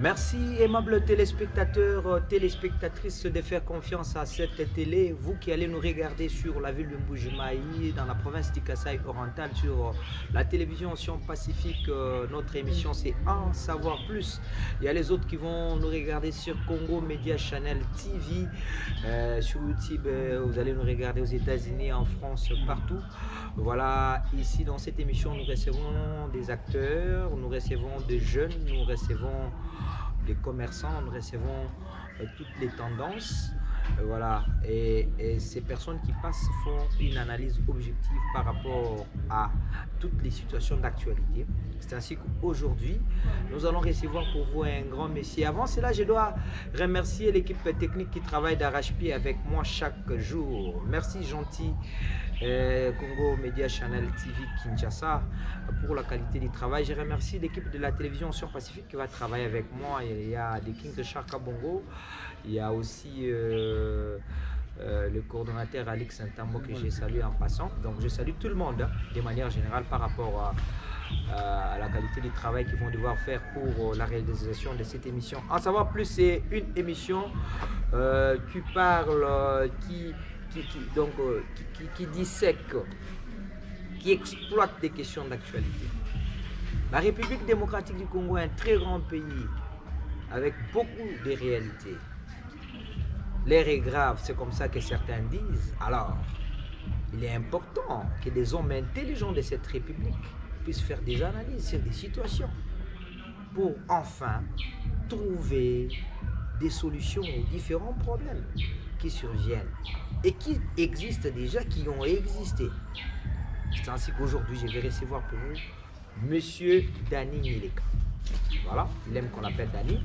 Merci aimables téléspectateurs, téléspectatrices de faire confiance à cette télé. Vous qui allez nous regarder sur la ville de Mbuji-Mayi, dans la province du Kasaï oriental, sur la télévision Océan Pacifique. Notre émission c'est En Savoir Plus. Il y a les autres qui vont nous regarder sur Congo Media Channel TV, sur YouTube. Vous allez nous regarder aux États-Unis, en France, partout. Voilà, ici dans cette émission, nous recevons des acteurs, nous recevons des jeunes, nous recevons des commerçants, nous recevons toutes les tendances. Voilà, et ces personnes qui passent font une analyse objective par rapport à toutes les situations d'actualité. C'est ainsi qu'aujourd'hui, nous allons recevoir pour vous un grand messie. Avant cela, je dois remercier l'équipe technique qui travaille d'arrache-pied avec moi chaque jour. Merci gentil Congo Media Channel TV Kinshasa pour la qualité du travail. Je remercie l'équipe de la télévision Océan Pacifique qui va travailler avec moi. Il y a des Kings de Charka Bongo. Il y a aussi le coordonnateur Alix Saint-Ambo que j'ai salué en passant. Donc je salue tout le monde hein, de manière générale par rapport à la qualité du travail qu'ils vont devoir faire pour la réalisation de cette émission. En savoir plus, c'est une émission qui parle, qui dissèque, qui exploite des questions d'actualité. La République démocratique du Congo est un très grand pays avec beaucoup de réalités. L'air est grave, c'est comme ça que certains disent. Alors, il est important que des hommes intelligents de cette République puissent faire des analyses sur des situations pour enfin trouver des solutions aux différents problèmes qui surviennent et qui existent déjà, qui ont existé. C'est ainsi qu'aujourd'hui, je vais recevoir pour vous Monsieur Dani Nyeleka. Voilà, il aime qu'on l'appelle Dani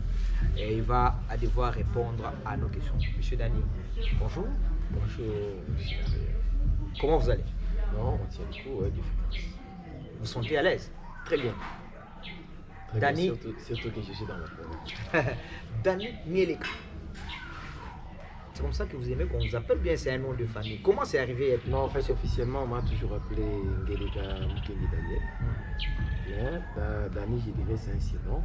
et il va devoir répondre à nos questions. Monsieur Dani, bonjour. Bonjour. Comment vous allez? Non, on tient le coup, ouais, du coup. Vous sentez à l'aise? Très bien. Très Dani, bien, surtout que je suis dans la province. Dani Nyeleka. C'est comme ça que vous aimez qu'on vous appelle bien, c'est un nom de famille. Comment c'est arrivé? Non, en fait, officiellement, on m'a toujours appelé Ngeleka Mukendi Daniel. Mais Dani, je dirais, c'est un surnom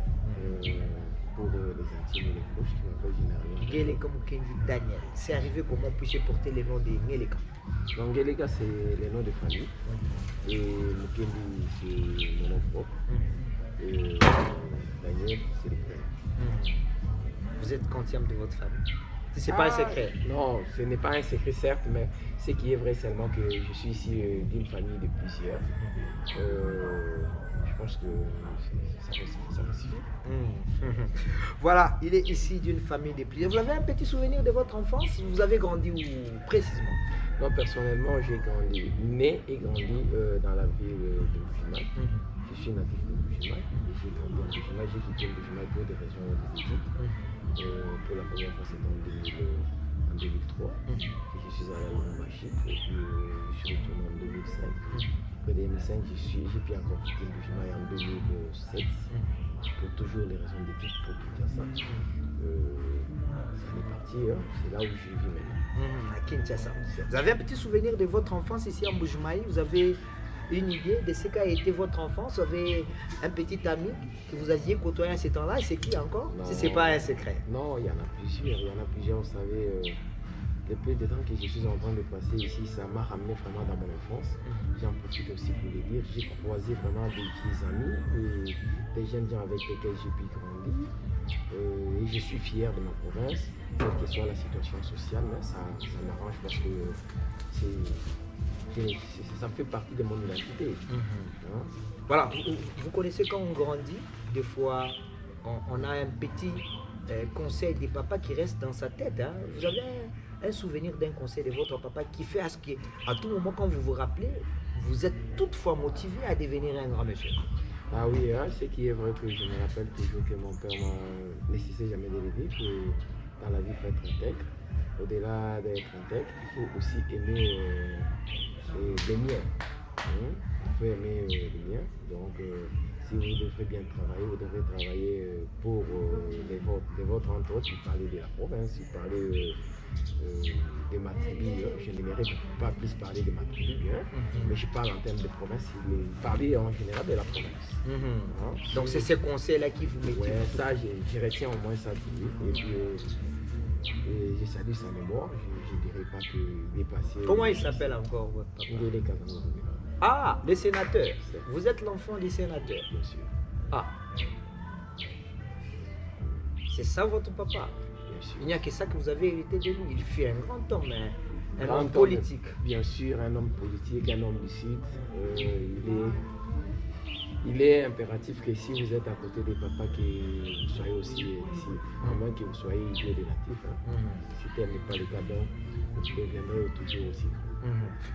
pour les intimes et les proches qui m'appellent généralement. Ngeleka Mukendi Daniel. C'est arrivé comment puis-je porter le nom de Ngeleka? Donc, Ngeleka, c'est le nom de famille. Et Mukendi, c'est mon nom propre. Et Daniel, c'est le prénom. Vous êtes quantième de votre famille? C'est pas un secret. Non, ce n'est pas un secret certes, mais ce qui est vrai seulement que je suis ici d'une famille de plusieurs. Je pense que ça va suffire. Voilà, il est ici d'une famille de plusieurs. Vous avez un petit souvenir de votre enfance? Vous avez grandi où précisément? Moi personnellement, j'ai grandi, né et grandi dans la ville de Mbuji-Mayi. Je suis natif de Mbuji-Mayi. J'ai grandi en Mbuji-Mayi, j'ai quitté Mbuji-Mayi pour des raisons d'études. Pour la première fois, c'était en 2003. Et je suis allé à Lubumbashi. Et puis, je suis retourné en 2005. Après 2005, j'ai pu encore quitter Mbuji-Mayi en 2007. Pour toujours les raisons d'études pour Kinshasa. Ça est parti, hein. C'est là où je vis maintenant. À Kinshasa. Vous avez un petit souvenir de votre enfance ici en Mbuji-Mayi? Vous avez une idée de ce qu'a été votre enfance? Vous avez un petit ami que vous aviez côtoyé à ce temps-là? C'est qui encore? Si ce n'est pas un secret. Non, il y en a plusieurs. Il y en a plusieurs, vous savez. Le peu de temps que je suis en train de passer ici, ça m'a ramené vraiment dans mon enfance. J'en profite aussi pour le dire. J'ai croisé vraiment des vieux amis et des jeunes gens avec lesquels j'ai pu grandir. Et je suis fier de ma province, quelle que soit la situation sociale. Mais ça m'arrange parce que ça fait partie de mon identité. Hein? Voilà, vous connaissez quand on grandit, des fois on a un petit conseil des papas qui reste dans sa tête. Hein? Vous avez un souvenir d'un conseil de votre papa qui fait à ce qu'à tout moment quand vous vous rappelez, vous êtes toutefois motivé à devenir un grand monsieur. Ah oui, hein, ce qui est vrai que je me rappelle toujours que mon père m'a nécessité jamais de le dire, que dans la vie il faut être intègre. Au-delà d'être intègre, il faut aussi aimer les miens. Il faut aimer les miens. Donc, si vous devrez bien travailler, vous devrez travailler pour les vôtres entre autres, il parlait de la province, il parlait de ma tribu. Je n'aimerais pas plus parler de ma tribu, mais je parle en termes de province, il parlait en général de la province. Donc c'est ces conseils-là qui vous mettent. Ouais, ça, je retiens au moins ça de lui. Et puis, je salue sa mémoire, je ne dirais pas qu'il est passé. Comment il s'appelle encore votre papa? Ndélé Kazama. Ah, le sénateur. Vous êtes l'enfant du sénateur. Bien sûr. Ah. C'est ça votre papa? Bien sûr. Il n'y a que ça que vous avez hérité de lui. Il fut un grand homme, un Grand homme homme, politique. Bien sûr, un homme politique, un homme lucide. Il est impératif que si vous êtes à côté des papas, que vous soyez aussi ici, à moins que vous soyez idiot des natifs. Si tel n'est pas le cas, donc vous deviendrez toujours aussi.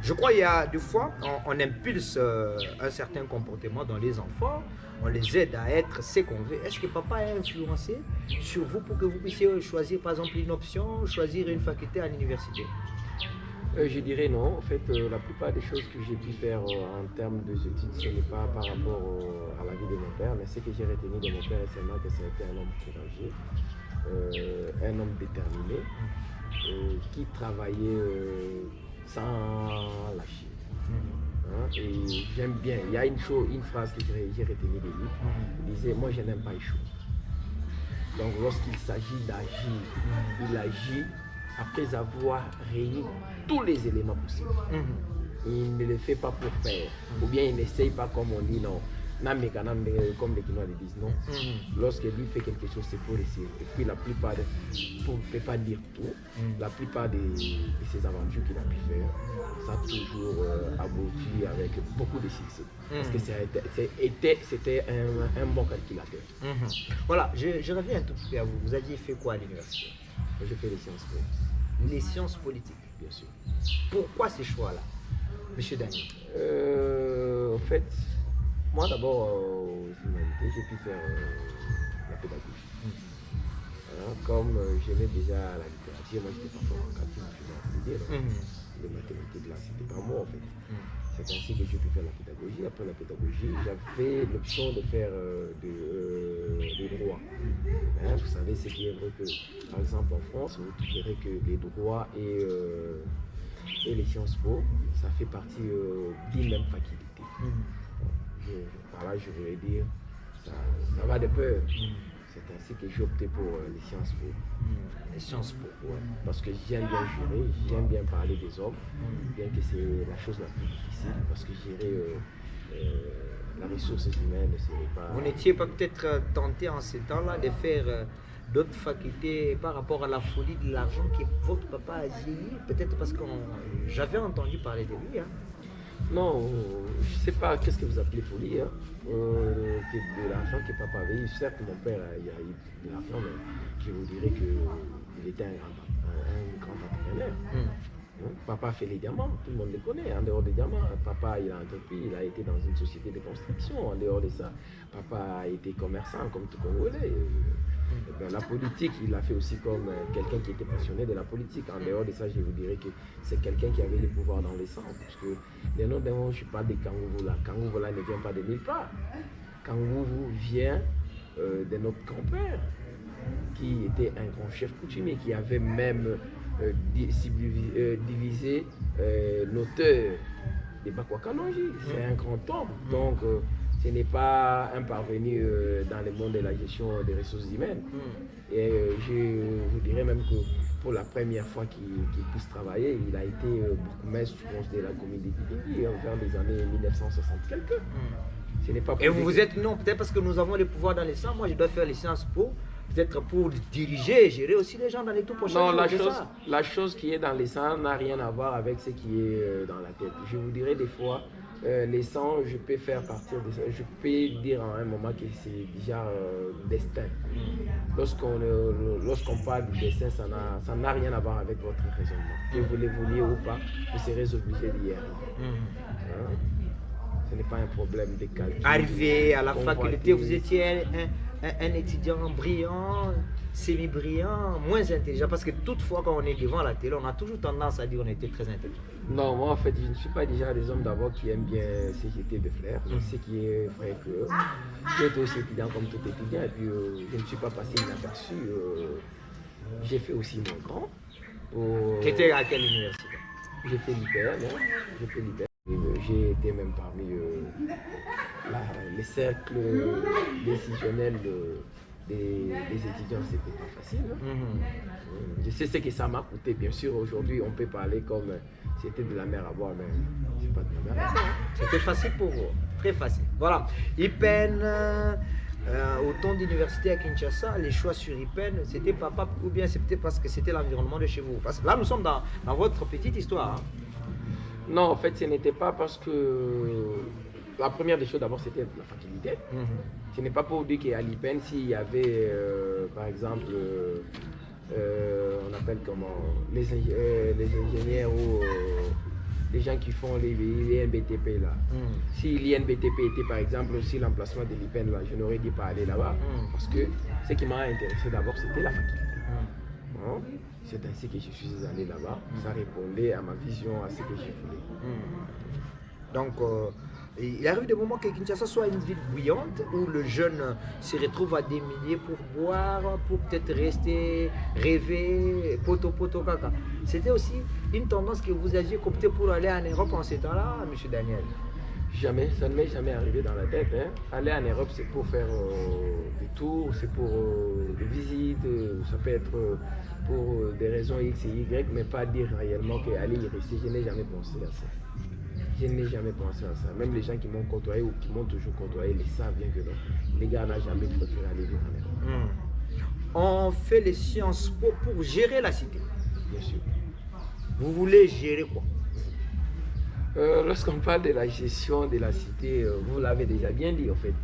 Je crois qu'il y a des fois, on impulse un certain comportement dans les enfants, on les aide à être ce qu'on veut. Est-ce que papa a influencé sur vous pour que vous puissiez choisir par exemple une option, choisir une faculté à l'université? Je dirais non. En fait, la plupart des choses que j'ai pu faire en termes d'études, ce n'est pas par rapport à la vie de mon père, mais ce que j'ai retenu de mon père, c'est que ça a été un homme courageux, un homme déterminé, qui travaillait sans lâcher. Et j'aime bien, il y a une phrase que j'ai retenue de lui, il disait, moi je n'aime pas échouer. Donc lorsqu'il s'agit d'agir, il agit après avoir réuni tous les éléments possibles. Il ne le fait pas pour faire, ou bien il n'essaye pas comme on dit, non. Comme les Kinois le disent, non. Lorsque lui fait quelque chose, c'est pour essayer. Et puis la plupart, on ne peut pas dire tout, la plupart de ces aventures qu'il a pu faire, ça a toujours abouti avec beaucoup de succès. Parce que c'était un bon calculateur. Voilà, je reviens un tout petit peu à vous. Vous aviez fait quoi à l'université? J'ai fait les sciences politiques. Les sciences politiques. Bien sûr. Pourquoi ces choix-là, Monsieur Daniel? En fait, moi d'abord aux humanités, j'ai pu faire la pédagogie. Comme j'aimais déjà la littérature, moi j'étais pas fort en calcul, je faisais les mathématiques là, c'était pas moi en fait. C'est ainsi que j'ai pu faire la pédagogie. Après la pédagogie, j'avais l'option de faire des droits. Vous savez, c'est qui est vrai que, par exemple en France, vous verrez que les droits et les sciences po, ça fait partie d'une même faculté. Par là, je voulais dire, ça va de peur. C'est ainsi que j'ai opté pour les sciences po. Les sciences po, parce que j'aime bien gérer, j'aime bien parler des hommes, bien que c'est la chose la plus difficile, parce que gérer la ressource humaine, c'est pas... Vous n'étiez pas peut-être tenté en ces temps-là de faire d'autres facultés par rapport à la folie de l'argent que votre papa a gagné? Peut-être parce que j'avais entendu parler de lui. Non, je ne sais pas qu'est-ce que vous appelez folie, de l'argent que papa avait eu. Certes, mon père a eu de l'argent, mais je vous dirais qu'il était un grand entrepreneur. Papa fait les diamants, tout le monde le connaît. En dehors des diamants, papa il a entrepris, il a été dans une société de construction. En dehors de ça, papa a été commerçant comme tout Congolais. La politique, il l'a fait aussi comme quelqu'un qui était passionné de la politique. En dehors de ça, je vous dirais que c'est quelqu'un qui avait le pouvoir dans les sangs. Parce que les noms d'un je parle de Kangouvou-là. Kangouvou-là ne vient pas de nulle part. Kangouvou vient de notre grand-père, qui était un grand chef coutumier, qui avait même divisé l'auteur des Bakwakanonji. C'est un grand homme. Donc, ce n'est pas un parvenu dans le monde de la gestion des ressources humaines. Et je vous dirais même que pour la première fois qu'il puisse travailler, il a été bourgmestre, je pense, de la commune de Dibindi, vers les années 1960 quelques. Ce n'est pas et vous vous êtes non, peut-être parce que nous avons les pouvoirs dans les sangs, moi je dois faire les sciences po, peut-être pour diriger, gérer aussi les gens dans les tout prochains jours. Non, la chose qui est dans les sangs n'a rien à voir avec ce qui est dans la tête. Je vous dirais des fois, les sangs, je peux faire partir de ça. Je peux dire à un moment que c'est déjà destin. Lorsqu'on parle du destin, ça n'a rien à voir avec votre raisonnement. Que vous le vouliez ou pas, vous serez obligé d'y arriver. Ce n'est pas un problème de calcul. Arrivé à la faculté, vous étiez un étudiant brillant, semi-brillants, moins intelligents. Parce que toutefois, quand on est devant la télé, on a toujours tendance à dire qu'on était très intelligent. Non, moi en fait, je ne suis pas déjà des hommes d'abord qui aiment bien CGT de flair. Ce qui est vrai que j'ai été aussi étudiant comme tout étudiant et puis je ne suis pas passé inaperçu. J'ai fait aussi mon temps. Qui était à quelle université? J'ai fait l'IPR, j'ai fait l'IPR. J'ai été même parmi les cercles décisionnels des étudiants, c'était pas facile. Je sais ce que ça m'a coûté, bien sûr. Aujourd'hui, on peut parler comme c'était de la mer à boire, mais c'est pas de la mer à boire. C'était facile pour vous, très facile. Voilà, IPEN, autant d'universités à Kinshasa, les choix sur IPEN, c'était papa ou bien c'était parce que c'était l'environnement de chez vous? Parce que là, nous sommes dans votre petite histoire. Hein. Non, en fait, ce n'était pas parce que la première des choses, d'abord, c'était la faculté. Ce n'est pas pour dire qu'à l'IPEN, s'il y avait, par exemple, on appelle comment, les ingénieurs ou les gens qui font les INBTP là. Si l'INBTP était, par exemple, aussi l'emplacement de l'IPEN là, je n'aurais dit pas aller là-bas. Parce que ce qui m'a intéressé d'abord, c'était la faculté. Bon, c'est ainsi que je suis allé là-bas. Ça répondait à ma vision, à ce que je voulais. Donc, il arrive des moments que Kinshasa soit une ville bruyante où le jeune se retrouve à des milliers pour boire, pour peut-être rester, rêver, poto caca. C'était aussi une tendance que vous aviez opté pour aller en Europe en ces temps-là, M. Daniel? Jamais, ça ne m'est jamais arrivé dans la tête. Hein. Aller en Europe, c'est pour faire des tours, c'est pour des visites, ça peut être pour des raisons X et Y, mais pas dire réellement qu'aller y rester. Je n'ai jamais pensé à ça. Je n'ai jamais pensé à ça. Même les gens qui m'ont côtoyé ou qui m'ont toujours côtoyé les savent bien que non. Les gars n'ont jamais préféré aller vivre en Europe. On fait les Sciences Po pour gérer la cité. Bien sûr. Vous voulez gérer quoi? Lorsqu'on parle de la gestion de la cité, vous l'avez déjà bien dit en fait.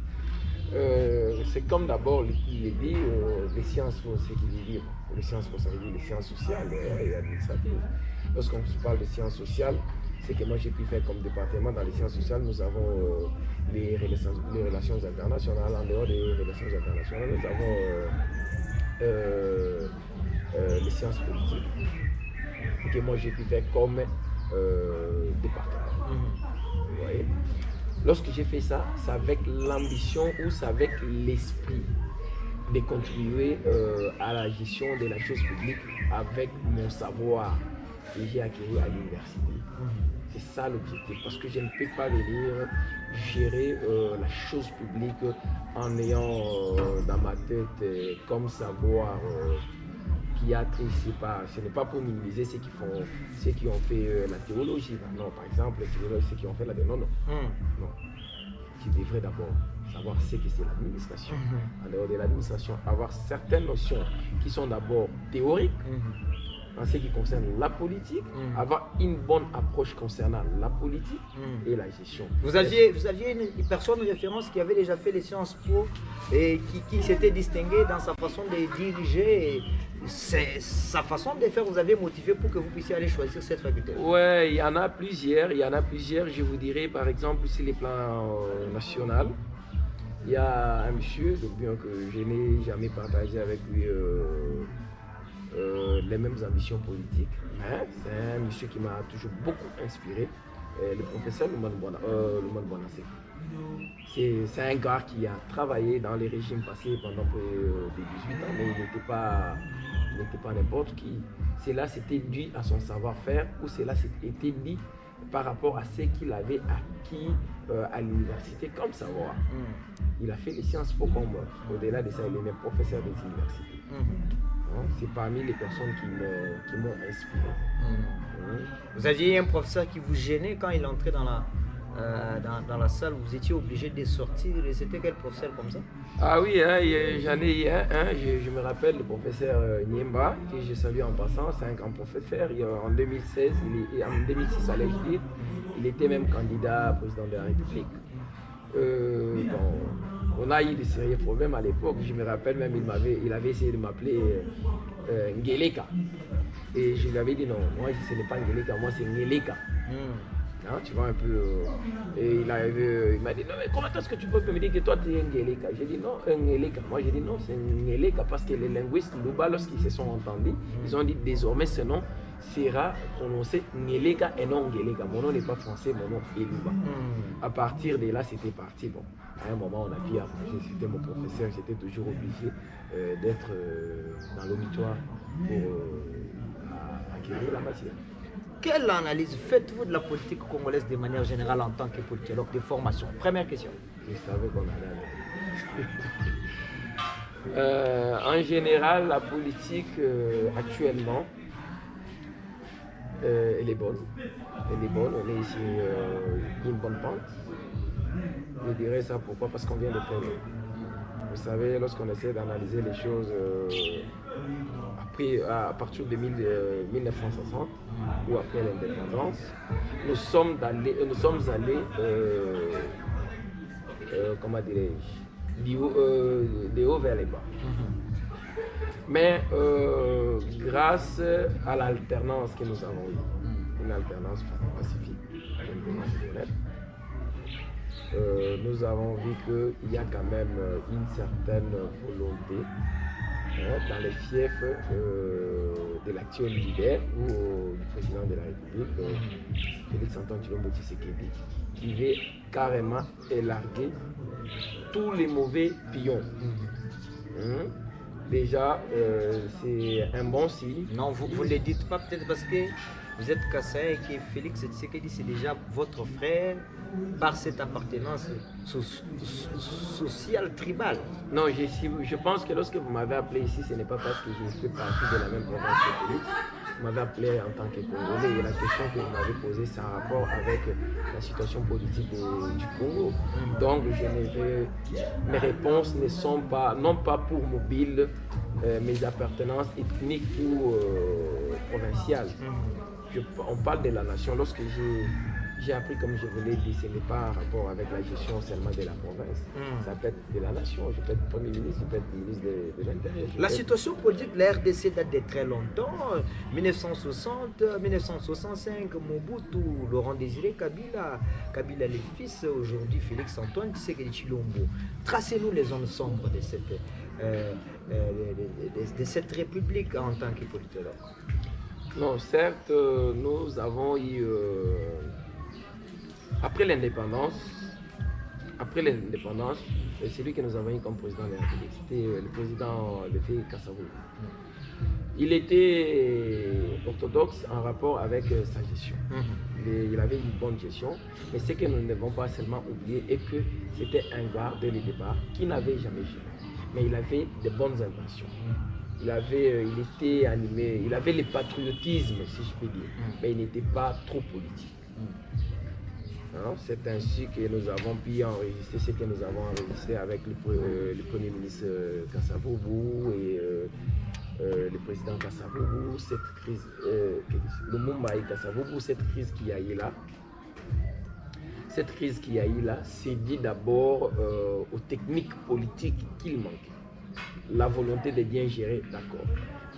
C'est comme d'abord il est dit, les sciences Po, c'est qu'il veut dire. Les sciences Po, ça veut dire les sciences sociales et administratives. Lorsqu'on parle de sciences sociales, c'est que moi j'ai pu faire comme département dans les sciences sociales, nous avons les relations internationales. En dehors des relations internationales, nous avons les sciences politiques. Que moi j'ai pu faire comme département. Vous voyez? Lorsque j'ai fait ça, c'est avec l'ambition ou c'est avec l'esprit de contribuer à la gestion de la chose publique avec mon savoir que j'ai acquis à l'université. C'est ça l'objectif, parce que je ne peux pas venir gérer la chose publique en ayant dans ma tête comme savoir qui a triché pas. Ce n'est pas pour minimiser ceux qui ont fait la théologie. Non, par exemple, ceux qui ont fait la théologie. Non. Tu devrais d'abord savoir ce que c'est l'administration. En dehors de l'administration, avoir certaines notions qui sont d'abord théoriques. En ce qui concerne la politique, avoir une bonne approche concernant la politique et la gestion. Vous aviez une personne de référence qui avait déjà fait les Sciences Po et qui s'était distinguée dans sa façon de diriger. C'est sa façon de faire, vous avez motivé pour que vous puissiez aller choisir cette faculté? Ouais, il y en a plusieurs. Je vous dirais par exemple sur les plans national. Il y a un monsieur, bien que je n'ai jamais partagé avec lui les mêmes ambitions politiques. C'est un monsieur qui m'a toujours beaucoup inspiré, le professeur Luman Bonassé. C'est un gars qui a travaillé dans les régimes passés pendant plus de 18 ans, mais il n'était pas n'importe qui. Cela s'était dû à son savoir-faire ou cela s'était dit par rapport à ce qu'il avait acquis à l'université comme savoir. Il a fait les Sciences Po comme moi. Au-delà de ça, il est même professeur des universités. C'est parmi les personnes qui m'ont inspiré. Vous aviez un professeur qui vous gênait quand il entrait dans la salle, vous étiez obligé de sortir. C'était quel professeur comme ça? Ah oui, j'en ai un. Je me rappelle le professeur Niemba, que je salue en passant. C'est un grand professeur. En 2016, en 2006, allais-je dire, il était même candidat à président de la République. On a eu de sérieux problèmes à l'époque. Je me rappelle même, il avait essayé de m'appeler Ngeleka. Et je lui avais dit non, moi ce n'est pas Ngeleka, moi c'est Ngeleka. Hein, tu vois un peu. Et il m'a dit, non, mais comment est-ce que tu peux me dire que toi, tu es un Ngéleka? J'ai dit, non, un Ngéleka. Moi, j'ai dit, non, c'est un Ngéleka parce que les linguistes Luba, lorsqu'ils se sont entendus, ils ont dit, désormais, ce nom sera prononcé Ngéleka et non Ngéleka. Mon nom n'est pas français, mon nom est Luba. À partir de là, c'était parti. Bon, à un moment, on a pu arranger. C'était mon professeur, j'étais toujours obligé d'être dans l'auditoire pour acquérir la matière. Quelle analyse faites-vous de la politique congolaise de manière générale en tant que politologue de formation? Première question. Je savais qu'on allait en général, la politique actuellement, elle est bonne. Elle est bonne, on est ici une bonne pente. Je dirais ça pourquoi? Parce qu'on vient de faire. Vous savez, lorsqu'on essaie d'analyser les choses à partir de 1960 ou après l'indépendance, nous sommes allés comment dirais-je, de haut vers les bas. Mais grâce à l'alternance que nous avons eue, une alternance pacifique, nous avons vu qu'il y a quand même une certaine volonté dans les fiefs de l'actuel leader ou du président de la République, Félix Antoine Tshilombo Tshisekedi, qui veut carrément élarguer tous les mauvais pions. Déjà, c'est un bon signe. Non, vous ne le dites pas peut-être parce que vous êtes Kassai et que Félix Tshisekedi c'est déjà votre frère par cette appartenance sociale, tribale. Non, je pense que lorsque vous m'avez appelé ici, ce n'est pas parce que je fais partie de la même province que Félix. Vous m'avez appelé en tant que Congolais et la question que vous m'avez posée, c'est en rapport avec la situation politique du Congo. Donc, mes réponses ne sont pas, non pas pour mobile, mes appartenances ethniques ou provinciales. On parle de la nation. Lorsque j'ai appris, comme je vous l'ai dit, ce n'est pas en rapport avec la gestion seulement de la province. Ça peut être de la nation, je peux être Premier ministre, je peux être ministre de l'Intérieur. La situation politique de la RDC date de très longtemps. 1960, 1965, Mobutu, Laurent Désiré Kabila, Kabila les fils, aujourd'hui Félix Antoine Tshisekedi Tshilombo. Tracez-nous les zones sombres de cette république en tant que politologue. Non, certes, nous avons eu, après l'indépendance, celui que nous avons eu comme président de la République, c'était le président Léfé Kassavou. Il était orthodoxe en rapport avec sa gestion. Il avait une bonne gestion, mais ce que nous ne devons pas seulement oublier est que c'était un gars dès le départ qui n'avait jamais géré, mais il avait de bonnes intentions. Il était animé, il avait le patriotisme, si je peux dire, mais il n'était pas trop politique. C'est ainsi que nous avons pu enregistrer ce que nous avons enregistré avec le Premier ministre Kassavoubou et le président Kassavoubou, cette crise, le Mumbai Kassavoubou, cette crise qu'il y a eu là. Cette crise qu'il y a eu là, c'est dit d'abord aux techniques politiques qu'il manquait. La volonté de bien gérer, d'accord.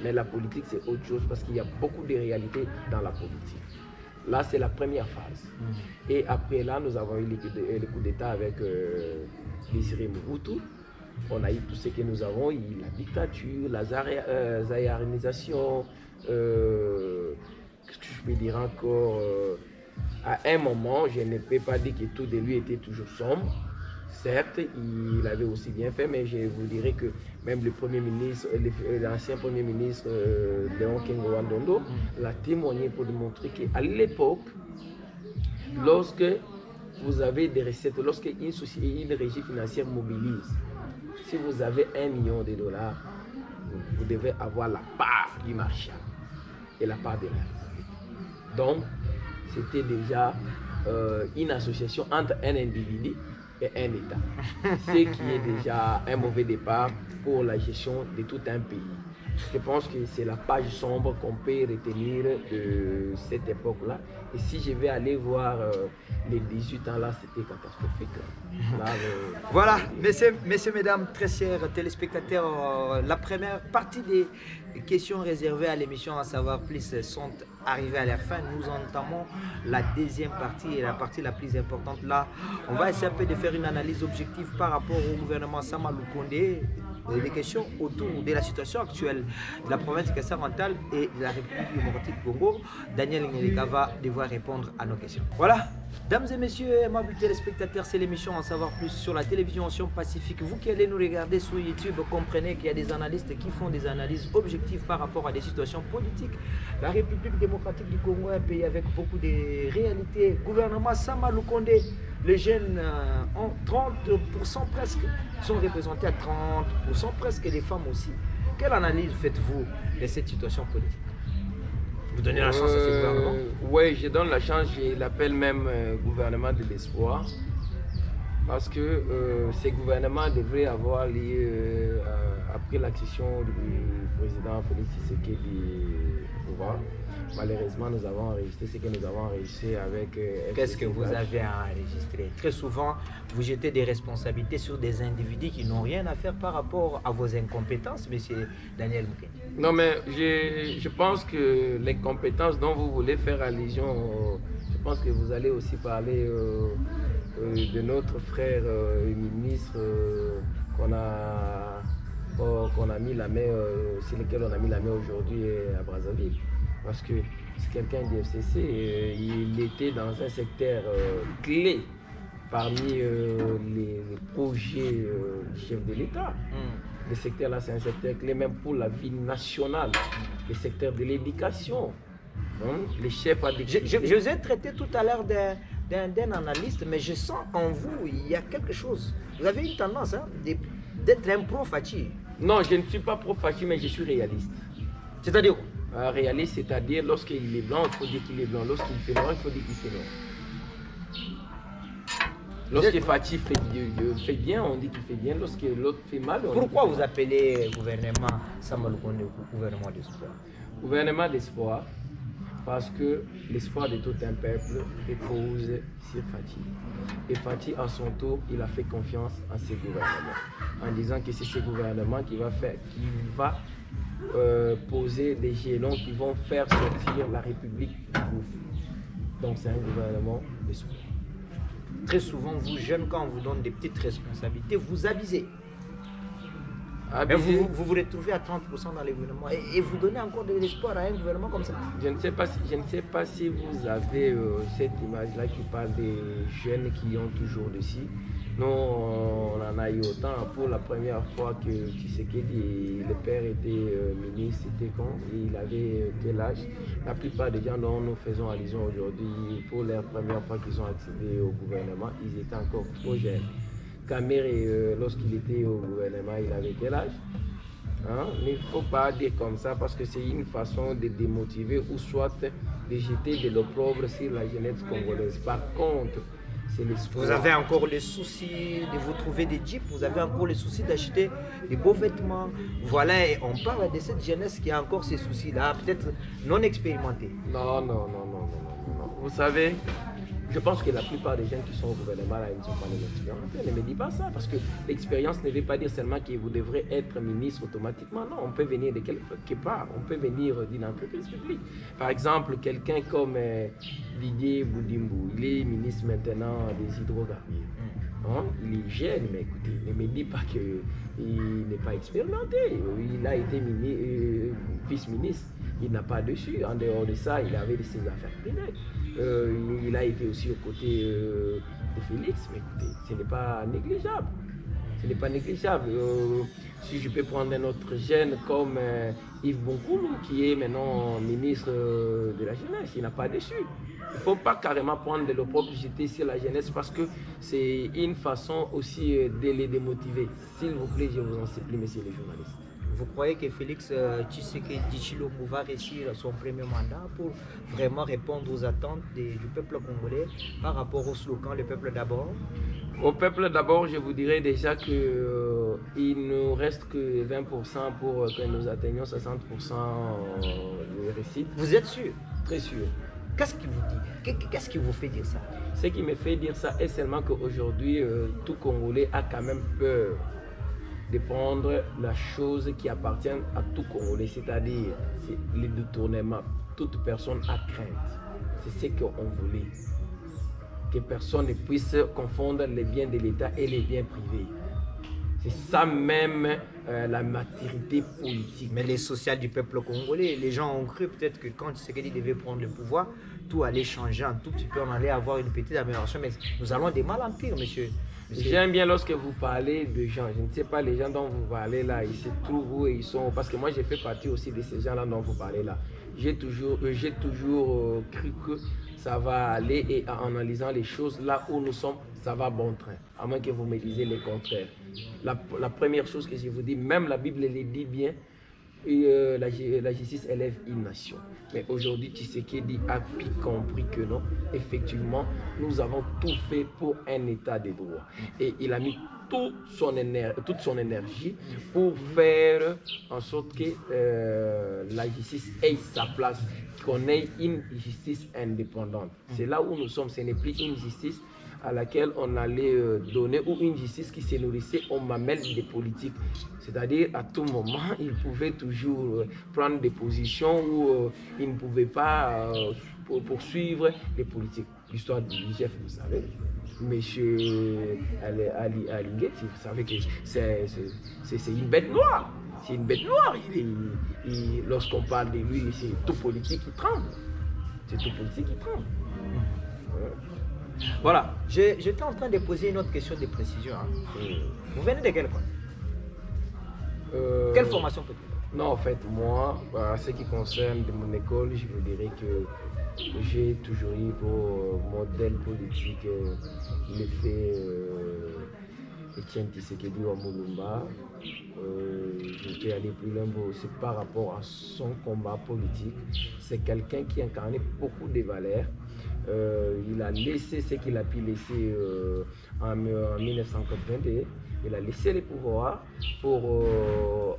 Mais la politique, c'est autre chose parce qu'il y a beaucoup de réalités dans la politique. Là, c'est la première phase. Et après là, nous avons eu le coup d'État avec Désiré Mobutu. On a eu tout ce que nous avons eu, la dictature, la zaïarisation, qu'est-ce que je peux dire encore à un moment, je ne peux pas dire que tout de lui était toujours sombre. Certes, il avait aussi bien fait, mais je vous dirais que même le Premier ministre, l'ancien Premier ministre Léon Kengo Ndondo l'a témoigné pour démontrer qu'à l'époque, lorsque vous avez des recettes, lorsque une régie financière mobilise, si vous avez $1 million, vous devez avoir la part du marché et la part de la. Donc, c'était déjà une association entre un individu et un État. Ce qui est déjà un mauvais départ pour la gestion de tout un pays. Je pense que c'est la page sombre qu'on peut retenir de cette époque-là. Et si je vais aller voir les 18 ans là, c'était catastrophique. Là, voilà, messieurs, mesdames, très chers téléspectateurs, la première partie des questions réservées à l'émission En Savoir Plus sont arrivées à leur fin. Nous entamons la deuxième partie et la partie la plus importante. Là, on va essayer un peu de faire une analyse objective par rapport au gouvernement Sama Lukonde, des questions autour de la situation actuelle de la province du Kassai oriental et de la République démocratique du Congo. Daniel Ngeleka va devoir répondre à nos questions. Voilà, dames et messieurs, aimables téléspectateurs, c'est l'émission En Savoir Plus sur la télévision Ocean Pacifique. Vous qui allez nous regarder sur YouTube, comprenez qu'il y a des analystes qui font des analyses objectives par rapport à des situations politiques. La République démocratique du Congo est un pays avec beaucoup de réalités. Gouvernement Sama Lukonde, les jeunes ont 30% presque, sont représentés à 30% presque, les femmes aussi. Quelle analyse faites-vous de cette situation politique? Vous donnez la chance à ce gouvernement? Oui, je donne la chance, je l'appelle même gouvernement de l'espoir. Parce que ces gouvernements devraient avoir lieu après l'accession du président Félix Tshisekedi au pouvoir. Malheureusement, nous avons enregistré ce que nous avons enregistré avec... Qu'est-ce que vous avez enregistré? Très souvent, vous jetez des responsabilités sur des individus qui n'ont rien à faire par rapport à vos incompétences, monsieur Daniel Mouké. Non, mais je pense que les compétences dont vous voulez faire allusion, je pense que vous allez aussi parler de notre frère ministre qu'on a mis la main, sur lequel on a mis la main aujourd'hui à Brazzaville. Parce que c'est quelqu'un du FCC, il était dans un secteur clé parmi les projets du chef de l'État. Le secteur là, c'est un secteur clé même pour la vie nationale. Le secteur de l'éducation. Les chefs je vous ai traité tout à l'heure d'un analyste, mais je sens en vous, il y a quelque chose. Vous avez une tendance d'être un pro-Fachi. Non, je ne suis pas pro-Fachi, mais je suis réaliste. C'est-à-dire quoi? Réaliste, c'est-à-dire lorsqu'il est blanc, il faut dire qu'il est blanc. Lorsqu'il fait noir, il faut dire qu'il fait noir. Lorsque Fachi fait bien, on dit qu'il fait bien. Lorsque l'autre fait mal, on Pourquoi dit qu'il vous appelez gouvernement Sama Lukonde gouvernement d'espoir? Gouvernement d'espoir, parce que l'espoir de tout un peuple repose sur Fachi. Et Fachi, à son tour, il a fait confiance en ce gouvernement, en disant que c'est ce gouvernement qui va poser des jalons qui vont faire sortir la République du gouffre. Donc c'est un gouvernement d'espoir. Très souvent, vous jeunes, quand on vous donne des petites responsabilités, vous abusez. Mais vous vous retrouvez à 30% dans les gouvernements et vous donnez encore de l'espoir à un gouvernement comme ça. Je ne sais pas si vous avez cette image-là qui parle des jeunes qui ont toujours dessus. Nous, on en a eu autant. Pour la première fois que Tshisekedi, le père était ministre, c'était quand il avait quel âge? La plupart des gens dont nous faisons allusion aujourd'hui, pour la première fois qu'ils ont accédé au gouvernement, ils étaient encore trop jeunes. Kamere, lorsqu'il était au gouvernement, il avait quel âge? Mais il ne faut pas dire comme ça parce que c'est une façon de démotiver ou soit de jeter de l'opprobre sur la jeunesse congolaise. Par contre, c'est l'espoir. Vous avez encore le souci de vous trouver des jeeps, vous avez encore le souci d'acheter des beaux vêtements. Voilà, et on parle de cette jeunesse qui a encore ces soucis-là, peut-être non expérimentée. Non. Vous savez, je pense que la plupart des gens qui sont au gouvernement là, ils ne sont pas des expérimentés. Ne me dis pas ça, parce que l'expérience ne veut pas dire seulement que vous devrez être ministre automatiquement. Non, on peut venir de quelque part, on peut venir d'une entreprise publique. Par exemple, quelqu'un comme Didier Boudimbo, il est ministre maintenant des hydrocarbures. Il est jeune, mais écoutez, ne me dis pas qu'il n'est pas expérimenté. Il a été vice-ministre, il n'a pas dessus. En dehors de ça, il avait ses affaires privées. Il a été aussi aux côtés de Félix, mais écoutez, ce n'est pas négligeable. Ce n'est pas négligeable. Si je peux prendre un autre jeune comme Yves Bonkoulou, qui est maintenant ministre de la jeunesse, il n'a pas dessus. Il ne faut pas carrément prendre de l'opprobre jeter sur la jeunesse parce que c'est une façon aussi de les démotiver. S'il vous plaît, je vous en supplie, messieurs les journalistes. vous croyez que Félix Tshisekedi Tshilombo va réussir son premier mandat pour vraiment répondre aux attentes du peuple congolais par rapport au slogan le peuple d'abord? Au peuple d'abord, je vous dirais déjà qu'il ne reste que 20% pour que nous atteignions 60% de réussite. Vous êtes sûr? Très sûr. Qu'est-ce qui vous dit? Qu'est-ce qui vous fait dire ça? Ce qui me fait dire ça est seulement qu'aujourd'hui, tout Congolais a quand même peur de prendre la chose qui appartient à tout Congolais, c'est-à-dire les détournements. Toute personne a crainte. C'est ce qu'on voulait. Que personne ne puisse confondre les biens de l'État et les biens privés. C'est ça même la maturité politique. Mais les sociales du peuple congolais, les gens ont cru peut-être que quand Tshisekedi devait prendre le pouvoir, tout allait changer un tout petit peu, on allait avoir une petite amélioration. Mais nous allons de mal en pire, monsieur. J'aime bien lorsque vous parlez de gens. Je ne sais pas les gens dont vous parlez là, ils se trouvent où et ils sont. Parce que moi, j'ai fait partie aussi de ces gens-là dont vous parlez là. J'ai toujours cru que ça va aller et en analysant les choses là où nous sommes, ça va bon train. À moins que vous me disiez le contraire. La première chose que je vous dis, même la Bible le dit bien, la justice élève une nation. Mais aujourd'hui, Tshisekedi a compris que non, effectivement, nous avons tout fait pour un état de droit. Et il a mis toute son énergie pour faire en sorte que la justice ait sa place, qu'on ait une justice indépendante. C'est là où nous sommes, ce n'est plus une justice à laquelle on allait donner ou une justice qui se nourrissait aux mamelles des politiques. C'est-à-dire à tout moment, ils pouvaient toujours prendre des positions où ils ne pouvaient pas poursuivre les politiques. L'histoire du chef, vous savez, monsieur Ali Nguetti, vous savez que c'est une bête noire. C'est une bête noire. Lorsqu'on parle de lui, c'est tout politique qui tremble. C'est tout politique qui tremble. Voilà, j'étais en train de poser une autre question de précision. Vous venez de quelle école? Quelle formation peut-être? Non, en fait, moi, en ce qui concerne de mon école, je vous dirais que j'ai toujours eu pour modèle politique l'effet Etienne Tshisekedi wa Mulumba. J'étais allé plus loin aussi par rapport à son combat politique. C'est quelqu'un qui incarnait beaucoup de valeurs. Il a laissé ce qu'il a pu laisser en 1981. Il a laissé les pouvoirs pour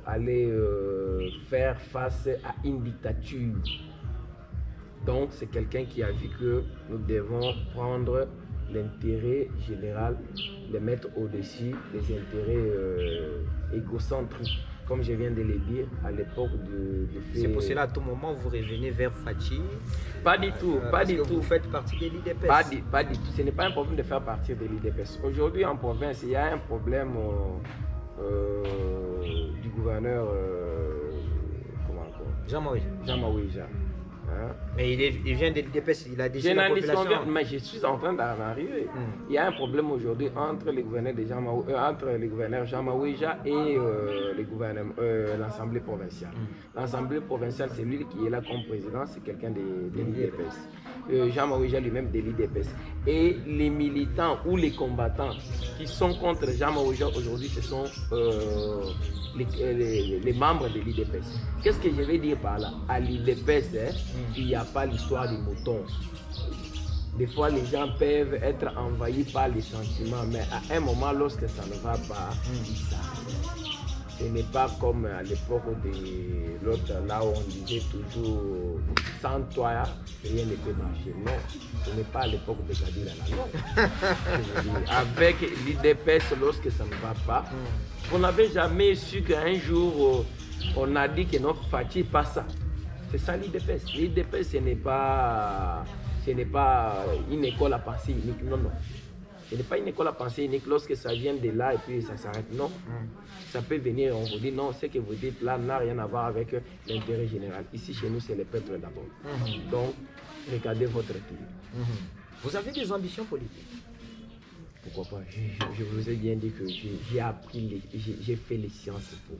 aller faire face à une dictature. Donc c'est quelqu'un qui a vu que nous devons prendre l'intérêt général, le mettre au-dessus des intérêts égocentriques. Comme je viens de le dire, à l'époque de C'est pour cela à tout moment vous revenez vers Fachi? Pas du tout, pas du tout. Vous faites partie de l'IDPS? Pas du tout. Ce n'est pas un problème de faire partie de l'IDPS. Aujourd'hui en province, il y a un problème du gouverneur, comment encore? Jean Maouija. Hein? Mais il vient de l'IDPS, il a déjà la population. Mais je suis en train d'en arriver. Il y a un problème aujourd'hui entre les gouverneurs de Jean Maouija et l'Assemblée provinciale. L'Assemblée provinciale, c'est lui qui est là comme président, c'est quelqu'un de l'IDPS. Jean Maouija lui-même de l'IDPS. Et les militants ou les combattants qui sont contre Jean Maouija aujourd'hui, ce sont les membres de l'IDPS. Qu'est-ce que je vais dire par là? À l'IDPS, il n'y a pas l'histoire des moutons. Des fois, les gens peuvent être envahis par les sentiments, mais à un moment, lorsque ça ne va pas, ils s'arrêtent. Ce n'est pas comme à l'époque de l'autre, là où on disait toujours sans toi, rien ne peut marcher. Non, ce n'est pas à l'époque de Kabila. Non. Avec l'IDPS, lorsque ça ne va pas, on n'avait jamais su qu'un jour, on a dit que notre Fachi pas ça. C'est ça l'IDPS. L'IDPS, ce n'est pas une école à pensée unique. Non, non. Ce n'est pas une école à pensée unique lorsque ça vient de là et puis ça s'arrête. Non. Ça peut venir, on vous dit non, ce que vous dites là n'a rien à voir avec l'intérêt général. Ici, chez nous, c'est le peuple d'abord. Donc, regardez votre pays. Vous avez des ambitions politiques? Pourquoi pas? Je vous ai bien dit que j'ai appris, j'ai fait les sciences pour.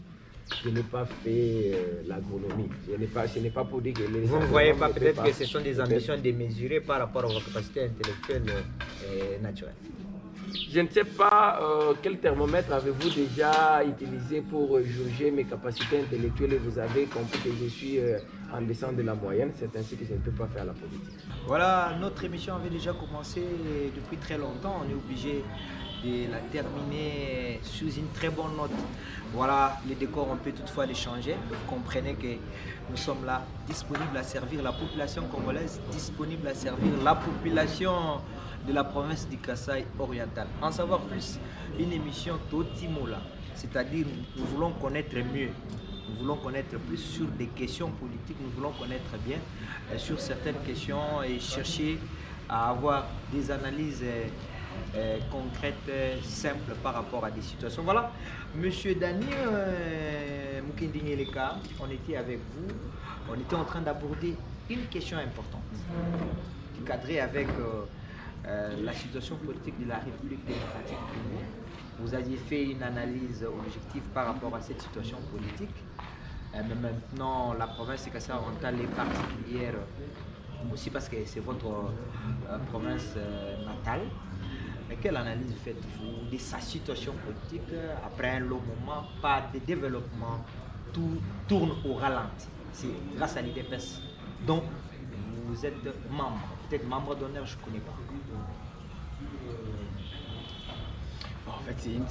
Je n'ai pas fait l'agronomie. Ce n'est pas pour dire que les... Vous ne voyez pas peut-être que ce sont des ambitions démesurées par rapport à vos capacités intellectuelles et naturelles? Je ne sais pas quel thermomètre avez-vous déjà utilisé pour juger mes capacités intellectuelles et vous avez compris que je suis en descente de la moyenne. C'est ainsi que je ne peux pas faire la politique. Voilà, notre émission avait déjà commencé depuis très longtemps. On est obligé de la terminer sous une très bonne note. Voilà, les décors, on peut toutefois les changer. Vous comprenez que nous sommes là, disponibles à servir la population congolaise, disponibles à servir la population de la province du Kasaï oriental. En savoir plus, une émission Totimola, c'est-à-dire nous voulons connaître mieux. Nous voulons connaître plus sur des questions politiques, nous voulons connaître bien sur certaines questions et chercher à avoir des analyses concrètes, simples par rapport à des situations. Voilà, Monsieur Daniel Mukindingeleka, on était avec vous, on était en train d'aborder une question importante, qui cadrait avec la situation politique de la République démocratique du Congo. Vous aviez fait une analyse objective par rapport à cette situation politique. Mais maintenant, la province de Kasai oriental est particulière aussi parce que c'est votre province natale. Mais quelle analyse faites-vous de sa situation politique après un long moment, pas de développement, tout tourne au ralenti? C'est grâce à l'IDPS dont vous êtes membre, peut-être membre d'honneur, je ne connais pas. En fait, c'est une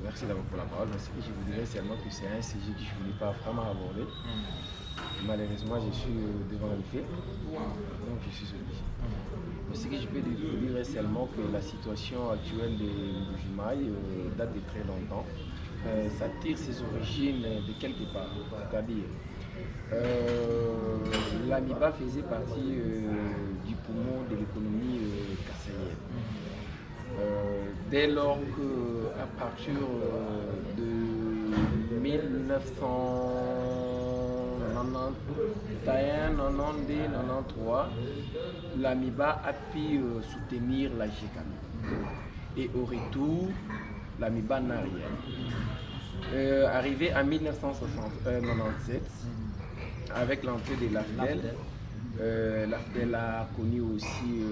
merci d'avoir pour la parole. Ce que je vous dirais seulement que c'est un sujet que je ne voulais pas vraiment aborder. Malheureusement, je suis devant le fait, donc je suis obligé. Mais ce que je peux dire est seulement que la situation actuelle de Mbuji-Mayi date de très longtemps. Ça tire ses origines de quelque part, c'est-à-dire l'AMIBA faisait partie du poumon de l'économie kassaïenne. Dès lors qu'à partir de 1991, 92, 93, l'AMIBA a pu soutenir la GECAMI. Et au retour, l'AMIBA n'a rien. Arrivé en 1997, avec l'entrée de l'AFDEL, l'AFDEL a connu aussi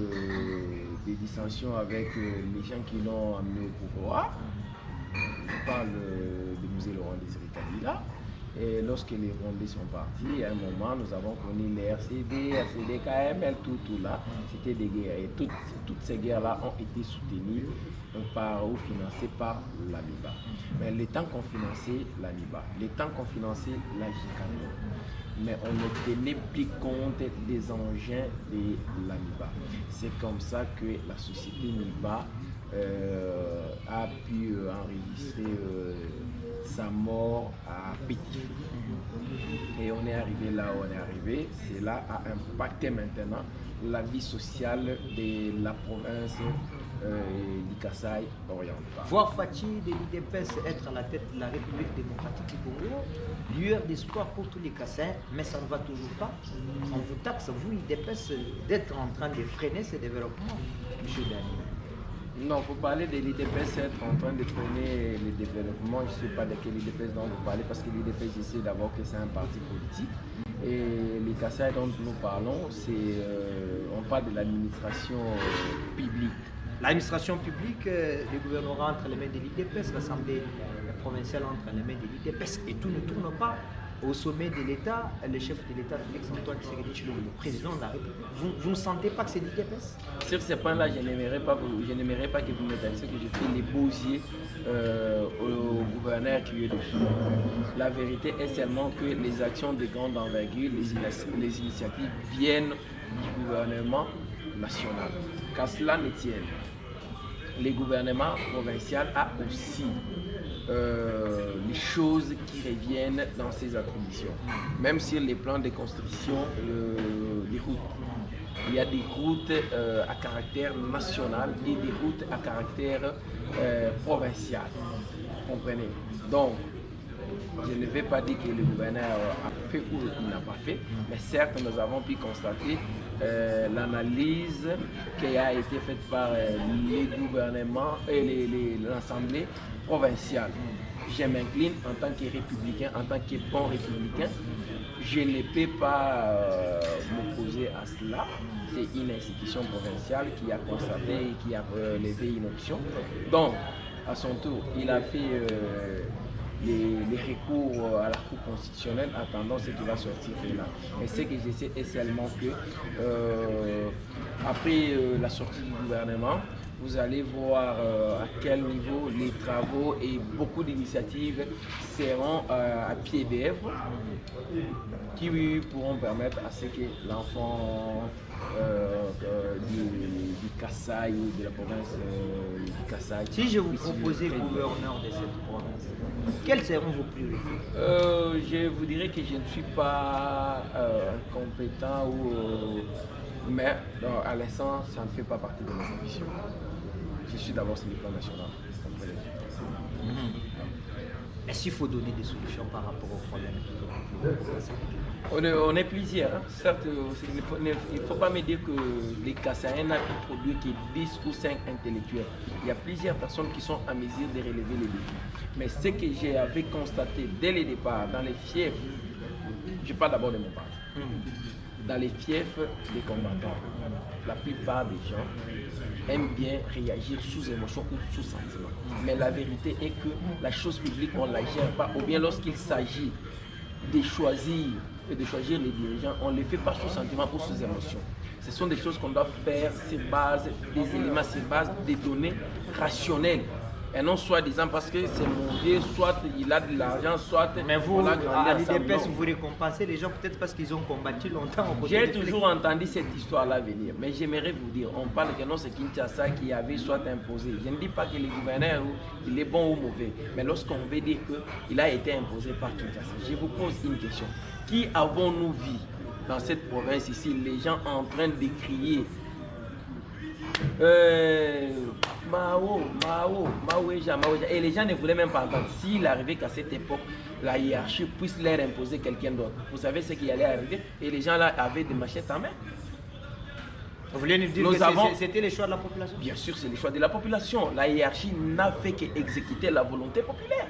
des dissensions avec les gens qui l'ont amené au pouvoir. Je parle de Musée Laurent Désiré Kabila. Et lorsque les Rwandais sont partis, à un moment, nous avons connu les RCD, RCD, KML, tout là. C'était des guerres. Et toutes ces guerres-là ont été soutenues ou financées par l'AMIBA. Mais les temps qu'on finançait l'AMIBA, les temps qu'on finançait la GICAMI, mais on ne tenait plus compte des engins de l'AMIBA. C'est comme ça que la société MIBA a pu enregistrer sa mort à Petit. Et on est arrivé là où on est arrivé. Cela a impacté maintenant la vie sociale de la province du Kasaï oriental. Voir Fachi de l'IDPS être à la tête de la République démocratique du Congo, lueur d'espoir pour tous les Kassaïens, mais ça ne va toujours pas. On vous taxe, vous, l'IDPS, d'être en train de freiner ce développement, M. Daniel. Non, vous parlez de l'IDPS être en train de freiner le développement. Je ne sais pas de quel IDPS dont vous parlez, parce que l'IDPS, je sais d'abord que c'est un parti politique. Et les Kasaï dont nous parlons, on parle de l'administration publique. L'administration publique, le gouvernement entre les mains de l'IDPS, l'Assemblée provinciale entre les mains de l'IDPS, et tout ne tourne pas. Au sommet de l'État, le chef de l'État, Félix-Antoine Tshisekedi Tshilombo, le président de la République, vous ne sentez pas que c'est l'IDPS? Sur ce point-là, je n'aimerais pas que vous m'établissiez que je fais les beaux yeux au gouverneur qui est dessus. La vérité est seulement que les actions de grande envergure, les initiatives viennent du gouvernement national. Qu'à cela ne tienne, le gouvernement provincial a aussi les choses qui reviennent dans ses attributions. Même sur les plans de construction des routes. Il y a des routes à caractère national et des routes à caractère provincial. Vous comprenez? Donc, je ne vais pas dire que le gouverneur a fait ou il n'a pas fait, mais certes, nous avons pu constater l'analyse qui a été faite par les gouvernements et l'Assemblée provinciale. Je m'incline en tant que républicain, en tant que bon républicain, je ne peux pas m'opposer à cela. C'est une institution provinciale qui a constaté et qui a levé une option. Donc, à son tour, il a fait les recours à la Cour constitutionnelle, attendant ce qui va sortir de là. Mais ce que je sais est seulement que après la sortie du gouvernement, vous allez voir à quel niveau les travaux et beaucoup d'initiatives seront à pied d'œuvre qui pourront permettre à ce que l'enfant du Kasaï ou de la province du Kasaï. Si je vous proposais gouverneur de cette province, quelles seront vos priorités? Je vous dirais que je ne suis pas compétent mais à l'instant, ça ne fait pas partie de mes ambitions. Je suis d'abord sur le plan national. Est-ce qu'il faut donner des solutions par rapport aux problèmes on est plusieurs. Hein. Certes, il ne faut pas me dire que les Kassaïens n'ont produit que 10 ou 5 intellectuels. Il y a plusieurs personnes qui sont en mesure de relever les défis. Mais ce que j'avais constaté dès le départ, dans les fiefs, je parle d'abord de mon parti, dans les fiefs des combattants, la plupart des gens aiment bien réagir sous émotion ou sous sentiment. Mais la vérité est que la chose publique, on ne la gère pas, ou bien lorsqu'il s'agit de choisir les dirigeants, on ne les fait pas sous sentiment ou sous émotion. Ce sont des choses qu'on doit faire sur base des éléments, sur base des données rationnelles. Et non soit disant parce que c'est mauvais, soit il a de l'argent, soit... Mais vous, à l'IDPS, vous récompensez les gens peut-être parce qu'ils ont combattu longtemps. J'ai toujours entendu cette histoire-là venir, mais j'aimerais vous dire, on parle que non, c'est Kinshasa qui avait soit imposé. Je ne dis pas que le gouverneur, il est bon ou mauvais, mais lorsqu'on veut dire qu'il a été imposé par Kinshasa, je vous pose une question. Qui avons-nous vu dans cette province ici, les gens en train de crier Mao, et les gens ne voulaient même pas entendre. S'il arrivait qu'à cette époque, la hiérarchie puisse leur imposer quelqu'un d'autre, vous savez ce qui allait arriver, et les gens là avaient des machettes en main. Vous voulez nous dire que c'était le choix de la population? Bien sûr, c'est le choix de la population. La hiérarchie n'a fait qu'exécuter la volonté populaire.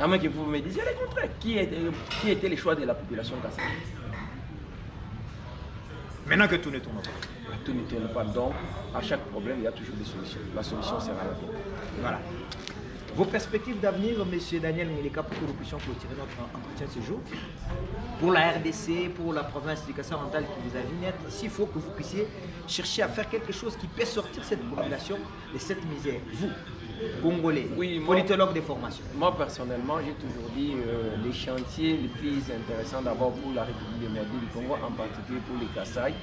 À moins que vous me disiez le contraire. Qui était le choix de la population kassai? Maintenant que tout ne tourne pas. Tout ne tourne pas, donc à chaque problème, il y a toujours des solutions. La solution sera la bonne. Voilà. Vos perspectives d'avenir, M. Daniel Ngeleka, pour que nous puissions clôturer notre entretien ce jour, pour la RDC, pour la province du Kasaï oriental qui vous a vu naître, s'il faut que vous puissiez chercher à faire quelque chose qui peut sortir cette population de cette misère. Vous, Congolais, oui, politologue de formation. Moi, personnellement, j'ai toujours dit les chantiers les plus intéressants d'abord pour la République démocratique du Congo, en particulier pour les Kasaï,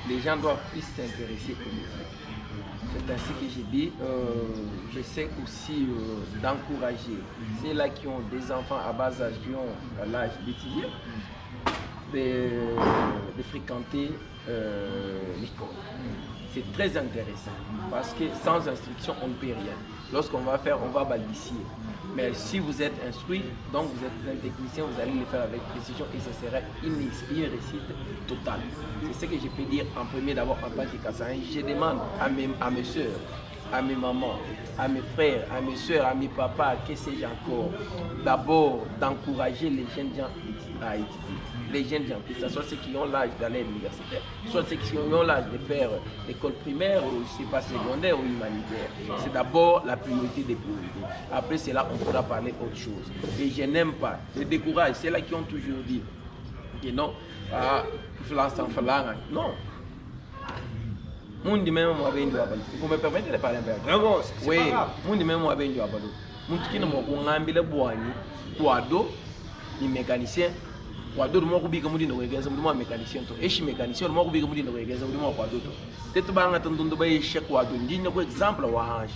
les gens doivent plus s'intéresser aux métiers. C'est ainsi que j'ai dit, j'essaie aussi d'encourager ceux-là qui ont des enfants à bas âge, qui ont l'âge d'étudier, de fréquenter l'école. C'est très intéressant parce que sans instruction, on ne peut rien. Lorsqu'on va faire, on va balbutier. Mais si vous êtes instruit, donc vous êtes un technicien, vous allez le faire avec précision et ce serait une réussite totale. C'est ce que je peux dire en premier d'abord en tant que Kassaïen. Je demande à mes soeurs, à mes mamans, à mes frères, à mes soeurs, à mes papas, que sais-je encore, d'abord d'encourager les jeunes gens à étudier. Les jeunes gens, que ce soit ceux qui ont l'âge d'aller à l'université, soit ceux qui ont l'âge de faire l'école primaire ou je sais pas secondaire ou humanitaire. C'est d'abord la priorité des priorités. Après cela, on pourra parler autre chose. Et je n'aime pas, je décourage ceux-là qui ont toujours dit que non, non. Vous me permettez de parler un peu? Non, bon, oui, oui, mécanicien. Quadro mo kubika mudi no wegeza mudi mo mécanicien to eshi mécanicien mo kubika mudi no wegeza mudi mo quadro to teto banga tundu baye she quadro ndinyo ko example wa hash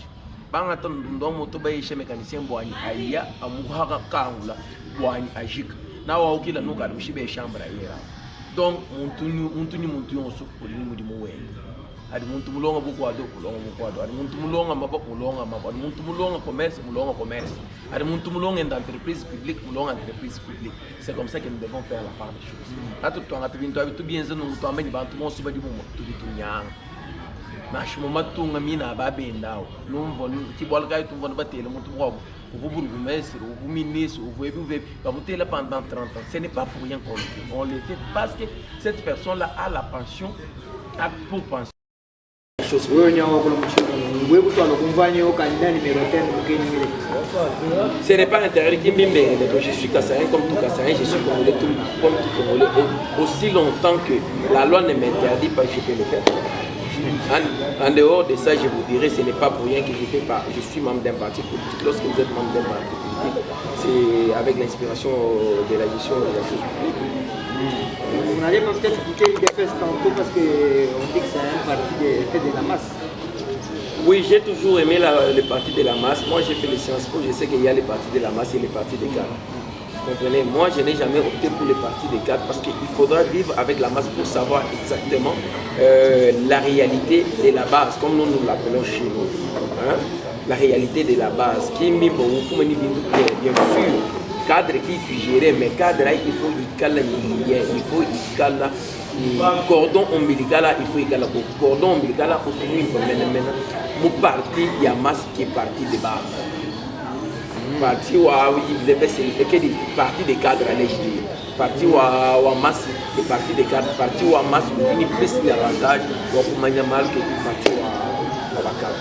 banga tundu mo to baye she mécanicien boani aya amuha kangula boani ajika na wa ukila nuka dushibe shambra yera donc muntu yonso kuli mudi mo wenda adi muntu mulonga bukwado kulonga bukwado adi muntu mulonga maboko mulonga maboko adi muntu mulonga commerce mulonga commerce adi muntu mulonga d'entreprise publique mulonga entreprise publique. C'est comme ça que nous devons faire la part des choses. Là tout on a tout bien ça nous tomber bantu mo suba di mo tout di tunyanga na shimo matunga mina babendao numvo tibwalga tumvo batele muntu mwogo vous bourgmestre, vous ministre, vous voter là pendant 30 ans. Ce n'est pas pour rien qu'on le fait. On le fait parce que cette personne-là a la pension, a pour pension. Ce n'est pas intérêt qui m'embête. Je suis Kassaïen comme tout Kassaïen, je suis Congolais comme tout Congolais. Aussi longtemps que la loi ne m'interdit pas, je peux le faire. En dehors de ça, je vous dirais, ce n'est pas pour rien que je suis membre d'un parti politique. Lorsque vous êtes membre d'un parti politique, c'est avec l'inspiration de la gestion de la chose publique. Vous n'allez pas peut-être écouter l'UDPS tantôt parce qu'on dit que c'est un parti de la masse. Oui, j'ai toujours aimé le parti de la masse. Moi, j'ai fait les Sciences Po, je sais qu'il y a les partis de la masse et les partis des cadres. Vous comprenez? Moi, je n'ai jamais opté pour les partis des cadres parce qu'il faudra vivre avec la masse pour savoir exactement la réalité de la base, comme nous l'appelons chez nous. Hein? La réalité de la base. Qui bien sûr, cadre qui peut gérer, mais cadre, il faut y caler, il faut y caler. Cordon ombilical, il faut y caler. Cordon ombilical, mon parti, il y a masse qui est parti de base. Parti où il parti des cadres à l'égide. Parti où a masse, les partis des cadres, parti où a masse, il plus l'avantage, ou pour manier mal que parti où a la cadre.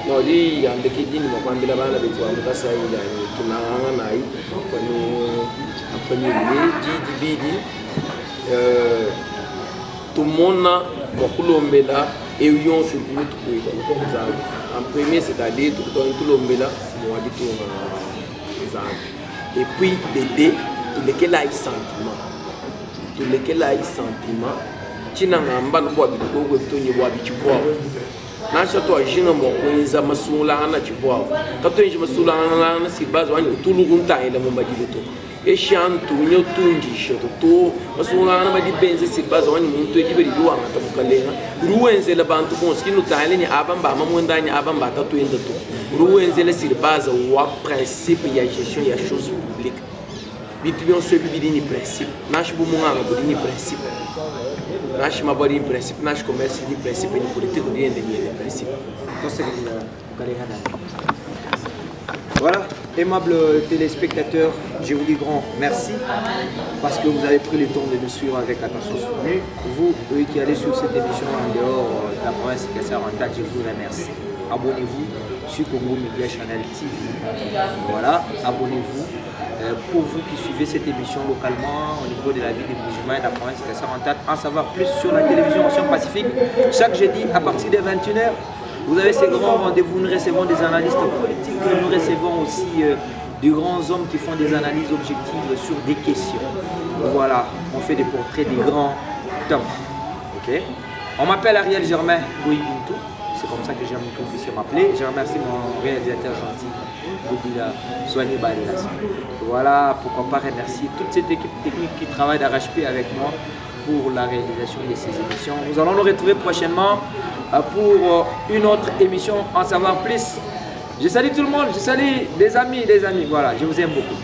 Non, il y a des qui disent que la bande avec toi, il y a en premier lieu, tout le monde a et sur en premier, c'est-à-dire tout le monde là, et puis l'aider, tout lequel a eu sentiment. Tout lequel a eu sentiment, tu n'as pas de quoi tu vois. Nacha to ajinga mo kwenza masulana chibwa tato nje masulana si bazo wani utulunta ile mo majilito eshantu nyo tunji shoto to masulana ba di benze si bazo wani muntu ediberi duwa ngata mukalenga ruwenze la bantu konskinu taile ni abamba mamwenda ni abamba tato enda to ruwenze le si bazo wa principe ya gestion ya chose publique bitubion so bibidi ni principe nashi bu munga ngabudi ni principe nashi mabari principe nashi commerce ni principe ni politique ni des principes. Voilà, aimables téléspectateurs, je vous dis grand merci parce que vous avez pris le temps de nous suivre avec attention soutenue. Vous, eux qui allez sur cette émission en dehors de la province de Kassaï-Oriental, je vous remercie. Abonnez-vous sur Congo Media Channel TV. Voilà, abonnez-vous. Pour vous qui suivez cette émission localement au niveau de la ville de Bujumaï, de la province de Kassaï-Oriental, en savoir plus sur la télévision Océan Pacifique, chaque jeudi à partir de 21h, vous avez ces grands rendez-vous. Nous recevons des analystes politiques, nous recevons aussi des grands hommes qui font des analyses objectives sur des questions. Voilà, on fait des portraits des grands hommes. Okay. On m'appelle Ariel Germain Bouyibintou. C'est comme ça que j'aime qu'on puisse m'appeler. Je remercie mon réalisateur gentil, Boubila Soigné Badelas. Voilà, pourquoi pas remercier toute cette équipe technique qui travaille d'arrache-pied avec moi pour la réalisation de ces émissions. Nous allons nous retrouver prochainement pour une autre émission, en savoir plus. Je salue tout le monde, je salue des amis, voilà, je vous aime beaucoup.